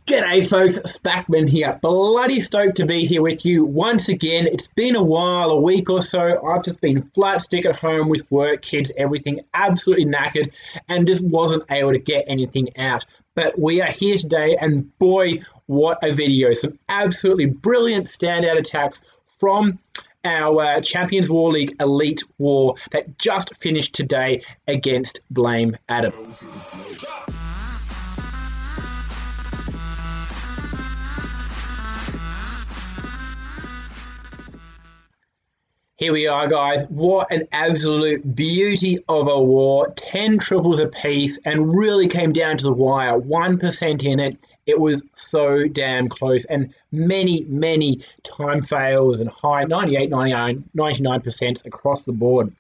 G'day folks, Spackman here. Bloody stoked to be here with you once again. It's been a while, a week or so. I've just been flat stick at home with work, kids, everything, absolutely knackered, and just wasn't able to get anything out. But we are here today, and boy, what a video. Some absolutely brilliant standout attacks from our Champions War League Elite War that just finished today against Blame Adam. Here we are, guys. What an absolute beauty of a war. 10 triples apiece and really came down to the wire. 1% in it. It was so damn close, and many time fails and high 98, 99, 99% across the board.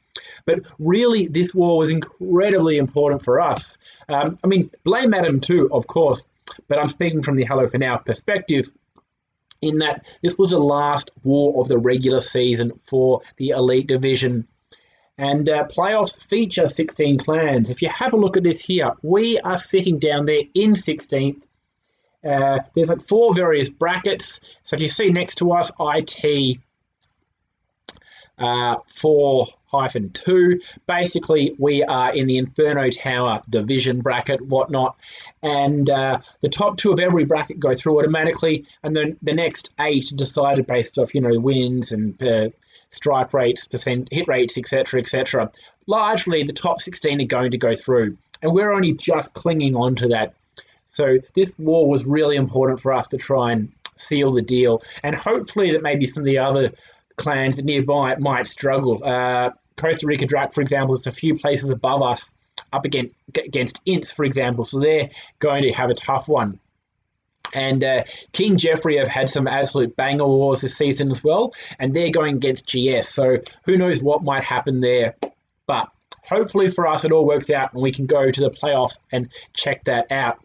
But really, this war was incredibly important for us. Blame Adam too, of course, but I'm speaking from the Hello for Now perspective, in that this was the last war of the regular season for the Elite Division. And playoffs feature 16 clans. If you have a look at this here, we are sitting down there in 16th. There's like 4 various brackets. So if you see next to us, IT 4-2, basically we are in the Inferno Tower division bracket, whatnot, and the top 2 of every bracket go through automatically, and then the next 8 decided based off wins and strike rates, hit rates, etc. Largely the top 16 are going to go through, and we're only just clinging on to that. So this war was really important for us to try and seal the deal, and hopefully that maybe some of the other clans nearby might struggle. Costa Rica Drac, for example, is a few places above us, up against Ints, for example, so they're going to have a tough one. And King Jeffrey have had some absolute banger wars this season as well, and they're going against GS, so who knows what might happen there. But hopefully for us it all works out and we can go to the playoffs and check that out.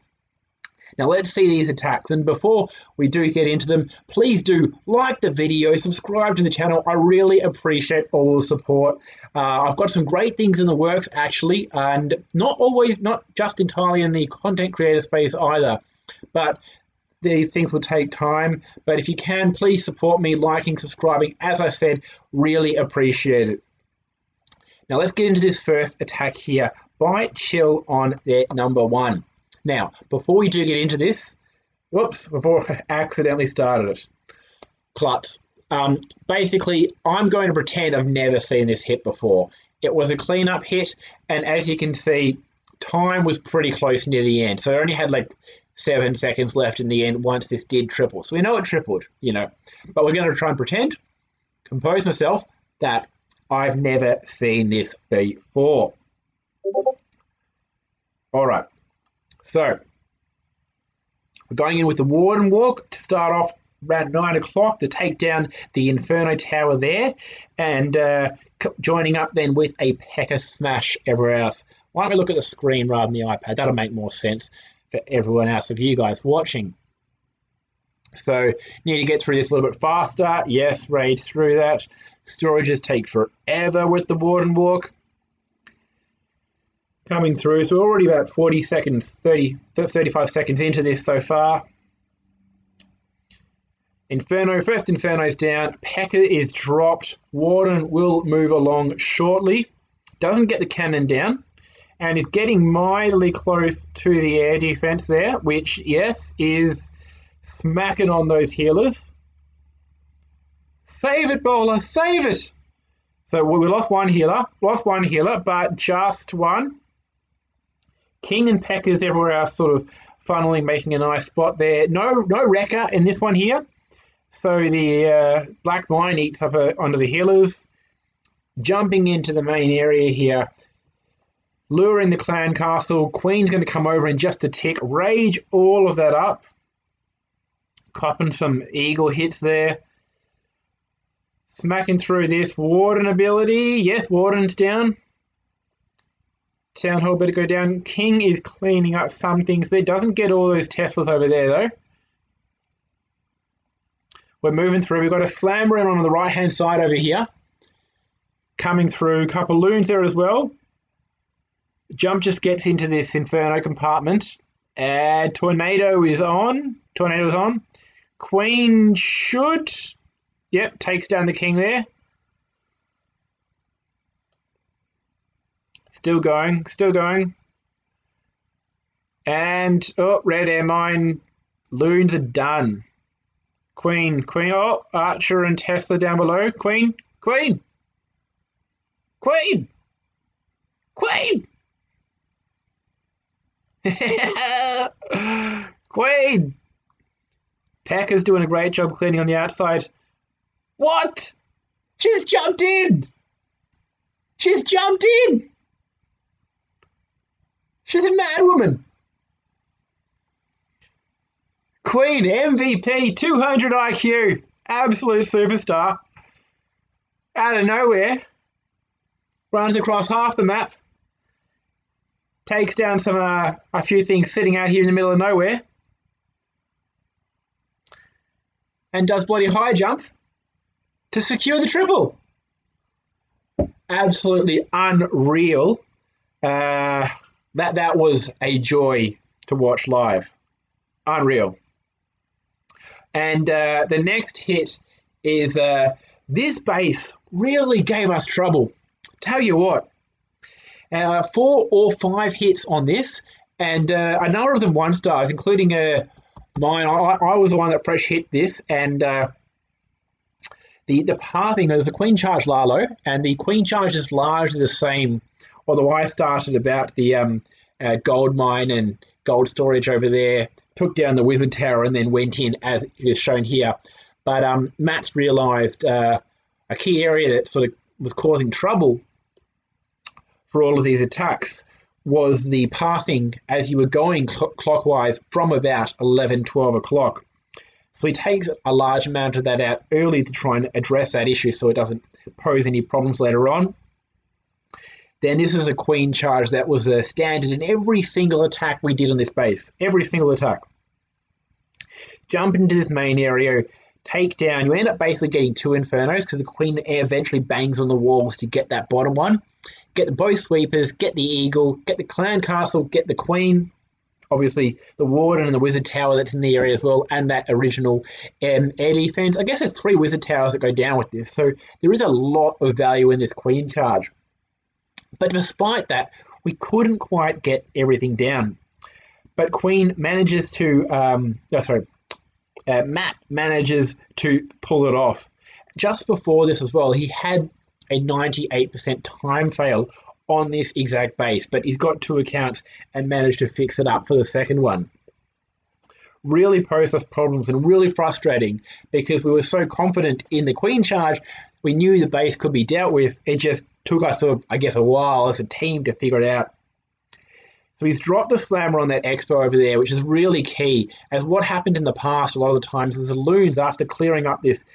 Now let's see these attacks, and before we do get into them, please do like the video, subscribe to the channel. I really appreciate all the support. I've got some great things in the works actually, and not just entirely in the content creator space either, but these things will take time. But if you can, please support me, liking, subscribing. As I said, really appreciate it. Now let's get into this first attack here. Bite Chill on their number 1. Now, before we do get into this, before I accidentally started it, Klutz. Basically, I'm going to pretend I've never seen this hit before. It was a cleanup hit, and as you can see, time was pretty close near the end. So I only had like 7 seconds left in the end once this did triple. So we know it tripled, But we're going to try and pretend, compose myself, that I've never seen this before. All right. So, we're going in with the Warden Walk to start off around 9 o'clock to take down the Inferno Tower there, and joining up then with a P.E.K.K.A. Smash everywhere else. Why don't we look at the screen rather than the iPad? That'll make more sense for everyone else of you guys watching. So, need to get through this a little bit faster. Yes, rage through that. Storages take forever with the Warden Walk. Coming through, so we're already about 40 seconds, 35 seconds into this so far. First Inferno's down, P.E.K.K.A. is dropped, Warden will move along shortly, doesn't get the cannon down, and is getting mildly close to the air defense there, which, yes, is smacking on those healers. Save it, bowler, save it! So we lost one healer, but just one. King and P.E.K.K.A.s everywhere else sort of funneling, making a nice spot there. No wrecker in this one here. So the Black Mine eats up onto the healers. Jumping into the main area here. Luring the clan castle. Queen's going to come over in just a tick. Rage all of that up. Copping some eagle hits there. Smacking through this Warden ability. Yes, Warden's down. Town Hall better go down. King is cleaning up some things there. Doesn't get all those Teslas over there, though. We're moving through. We've got a Slammer in on the right-hand side over here. Coming through. A couple of loons there as well. Jump just gets into this Inferno compartment. Tornado is on. Tornado is on. Queen should. Yep, takes down the king there. Still going, still going. And, oh, red air mine. Loons are done. Queen, queen. Oh, Archer and Tesla down below. Queen, queen. Queen. Queen. Queen. Pecker's doing a great job cleaning on the outside. What? She's jumped in. She's jumped in. She's a mad woman. Queen, MVP, 200 IQ, absolute superstar. Out of nowhere, runs across half the map, takes down some a few things sitting out here in the middle of nowhere, and does bloody high jump to secure the triple. Absolutely unreal. That was a joy to watch live. Unreal. And the next hit is this base really gave us trouble. Tell you what, 4 or 5 hits on this, and a number of them 1 stars, including mine. I was the one that fresh hit this, and the pathing, there's a queen charge Lalo, and the queen charge is largely the same, although I started about the gold mine and gold storage over there, took down the wizard tower, and then went in as is shown here. But Matt's realised a key area that sort of was causing trouble for all of these attacks was the pathing as you were going clockwise from about 11, 12 o'clock. So he takes a large amount of that out early to try and address that issue so it doesn't pose any problems later on. Then this is a queen charge that was a standard in every single attack we did on this base. Every single attack. Jump into this main area, take down. You end up basically getting 2 infernos because the queen eventually bangs on the walls to get that bottom one. Get both sweepers, get the eagle, get the clan castle, get the queen. Obviously, the warden and the wizard tower that's in the area as well, and that original air defense. I guess there's 3 wizard towers that go down with this, so there is a lot of value in this queen charge. But despite that, we couldn't quite get everything down. But Queen manages to, Matt manages to pull it off. Just before this as well, he had a 98% time fail on this exact base, but he's got 2 accounts and managed to fix it up for the second one. Really posed us problems and really frustrating because we were so confident in the queen charge, we knew the base could be dealt with. It just took us, I guess, a while as a team to figure it out. So he's dropped the slammer on that expo over there, which is really key, as what happened in the past a lot of the times is the loons, after clearing up this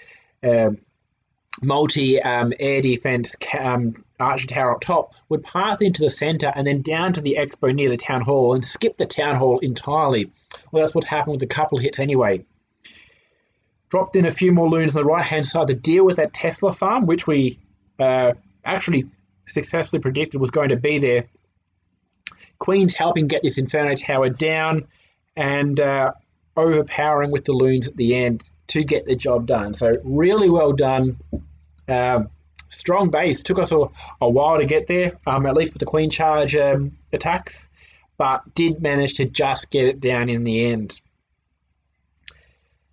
multi-air defense archer tower up top, would path into the center and then down to the expo near the town hall and skip the town hall entirely. Well, that's what happened with a couple of hits anyway. Dropped in a few more loons on the right-hand side to deal with that Tesla farm, which we actually successfully predicted was going to be there. Queen's helping get this Inferno Tower down and overpowering with the loons at the end to get the job done. So really well done. Strong base. Took us a while to get there, at least with the Queen charge attacks, but did manage to just get it down in the end.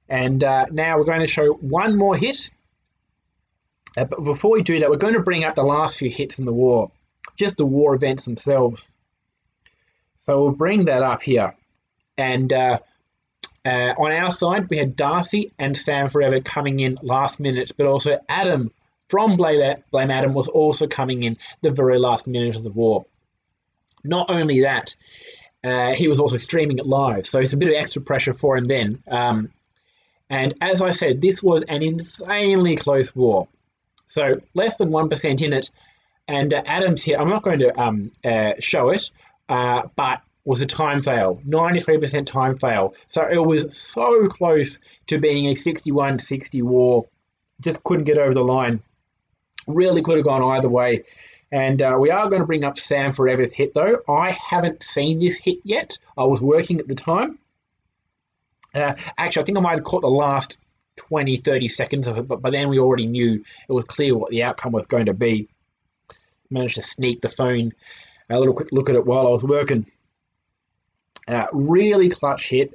And now we're going to show one more hit. But before we do that, we're going to bring up the last few hits in the war, just the war events themselves. So we'll bring that up here. And on our side, we had Darcy and Sam Forever coming in last minute, but also Adam from Blame Adam was also coming in the very last minute of the war. Not only that, he was also streaming it live, so it's a bit of extra pressure for him then. And as I said, this was an insanely close war. So less than 1% in it. And Adam's here. I'm not going to show it, but was a time fail, 93% time fail. So it was so close to being a 61-60 war. Just couldn't get over the line. Really could have gone either way. And we are going to bring up Sam Forever's hit, though. I haven't seen this hit yet. I was working at the time. Actually, I think I might have caught the last 20, 30 seconds of it, but by then we already knew it was clear what the outcome was going to be. Managed to sneak the phone a little quick look at it while I was working. Really clutch hit.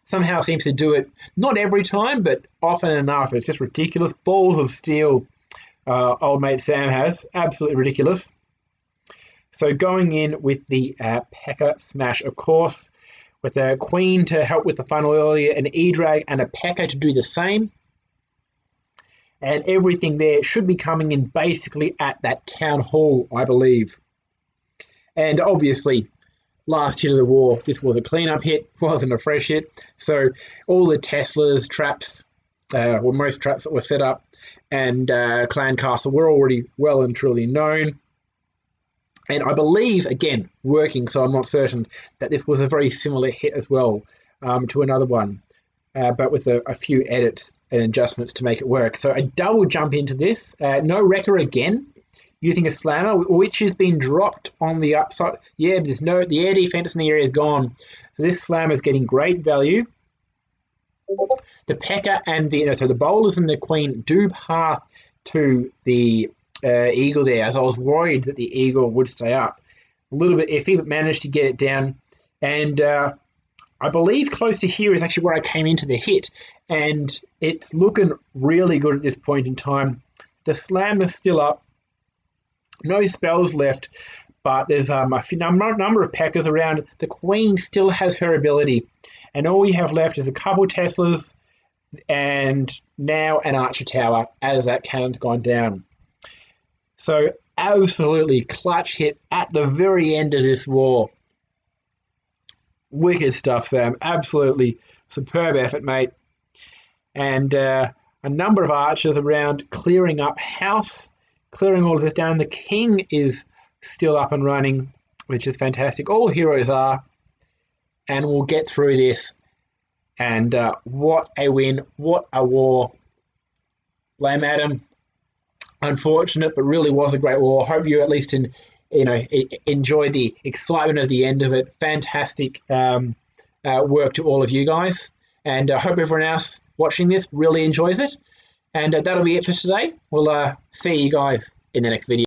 Somehow seems to do it, not every time, but often enough. It's just ridiculous. Balls of steel old mate Sam has. Absolutely ridiculous. So going in with the Pecker Smash, of course, with a Queen to help with the funnel earlier, an E-Drag and a Pecker to do the same. And everything there should be coming in basically at that Town Hall, I believe. And obviously, last hit of the war, this was a cleanup hit, wasn't a fresh hit. So all the Teslas, traps, most traps that were set up, and Clan Castle were already well and truly known. And I believe, again, working, so I'm not certain, that this was a very similar hit as well to another one, but with a few edits and adjustments to make it work. So a double jump into this. No wrecker again, using a slammer, which has been dropped on the upside. Yeah, the air defense in the area is gone. So this slammer is getting great value. The Pecker and so the bowlers and the Queen do pass to the Eagle there, as I was worried that the Eagle would stay up. A little bit iffy, but managed to get it down. And I believe close to here is actually where I came into the hit. And it's looking really good at this point in time. The slam is still up. No spells left, but there's a number of Peckers around. The Queen still has her ability. And all we have left is a couple Teslas and now an Archer Tower as that cannon's gone down. So absolutely clutch hit at the very end of this war. Wicked stuff, Sam. Absolutely superb effort, mate. And a number of archers around clearing up house, clearing all of this down. The King is still up and running, which is fantastic. All heroes are. And we'll get through this. And what a win. What a war. Blame Adam. Unfortunate, but really was a great war. Hope you at least enjoyed the excitement of the end of it. Fantastic work to all of you guys, and I hope everyone else watching this really enjoys it. And that'll be it for today. We'll see you guys in the next video.